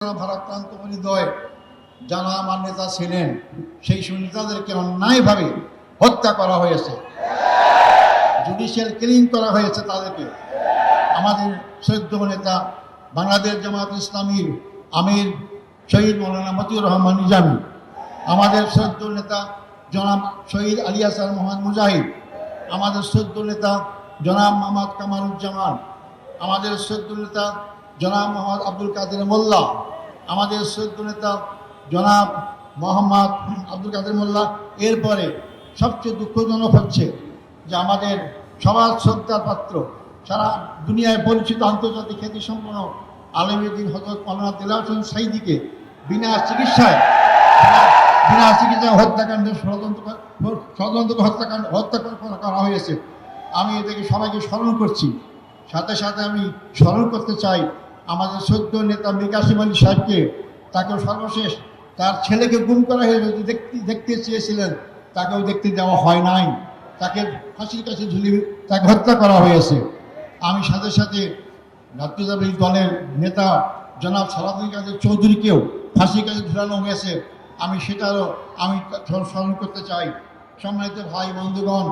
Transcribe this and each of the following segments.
ভারাক্রান্ত হৃদয় যারা আমার নেতা ছিলেন সেই সব নেতাদেরকে অন্যায়ভাবে হত্যা করা হয়েছে, জুডিশিয়াল কিলিং করা হয়েছে তাদেরকে। আমাদের শ্রদ্ধেয় নেতা বাংলাদেশ জামায়াত ইসলামীর আমির শহীদ মৌলানা মতিউর রহমান নিজামী, আমাদের শ্রদ্ধেয় নেতা জনাব শহীদ আলী হাসান মোহাম্মদ মুজাহিদ, আমাদের শ্রদ্ধেয় নেতা জনাব মোহাম্মদ কামারুজ্জামান, আমাদের শ্রদ্ধেয় নেতা জনাব মোহাম্মদ আব্দুল কাদের মোল্লা, আমাদের শ্রদ্ধেয় নেতা জনাব মোহাম্মদ আব্দুল কাদের মোল্লা। এরপরে সবচেয়ে দুঃখজনক হচ্ছে যে আমাদের সবার শ্রদ্ধার পাত্র, সারা দুনিয়ায় পরিচিত আন্তর্জাতিক খ্যাতিসম্পন্ন আলেমুদ্দিন হযরত মাওলানা দেলাওয়ার হোসেন সাঈদীকে বিনা চিকিৎসায় হত্যাকাণ্ডের ষড়যন্ত্র হত্যা করা হয়েছে। আমি এটাকে সবাইকে স্মরণ করছি। সাথে সাথে আমি স্মরণ করতে চাই আমাদের শ্রদ্ধেয় নেতা মীর কাসেম আলী সাহেবকে। তাকেও সর্বশেষ তার ছেলেকে গুম করা হয়েছে, দেখতে চেয়েছিলেন, তাকেও দেখতে দেওয়া হয় নাই, তাকে ফাঁসির কাছে ঝুলিয়ে তাকে হত্যা করা হয়েছে। আমি সাথে সাথে জাতীয়তাবাদী দলের নেতা জনাব সালাউদ্দিন কাদের চৌধুরীকেও ফাঁসির কাছে ঝুলানো হয়েছে, আমি সেটারও আমি স্মরণ করতে চাই। সম্মানিত ভাই বন্ধুগণ,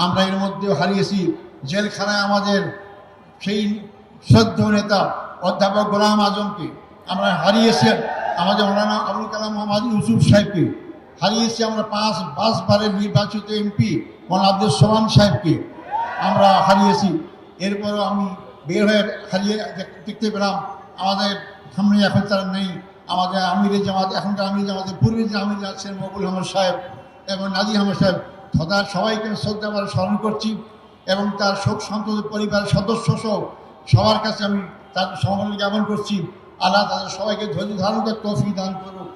আমরা এর মধ্যেও হারিয়েছি জেলখানায় আমাদের সেই শ্রদ্ধেয় নেতা অধ্যাপক গোলাম আজমকে, আমরা হারিয়েছি আমাদের মৌলানা আবুল কালাম মোহাম্মদ ইউসুফ সাহেবকে, হারিয়েছি আমরা পাঁচবারের নির্বাচিত এমপি মৌলানা আব্দুল সোবহান সাহেবকে আমরা হারিয়েছি। এরপরও আমি বের হয়ে হারিয়ে দেখতে পেলাম আমাদের সামনে এখন তারা নেই। আমাদের আমিরের জামাত, এখনকার আমির জামাতের পূর্বের যে আমির আছেন মকবুল আহমদ সাহেব এবং নাজির আহমদ সাহেব, তথা সবাইকে শ্রদ্ধা করে স্মরণ করছি এবং তার শোক সন্তপ্ত পরিবারের সদস্য সহ সবার কাছে আমি তার সমবেদনা জ্ঞাপন করছি। আল্লাহ তাদের সবাইকে ধৈর্য ধারণ করে তৌফিক দান করুক।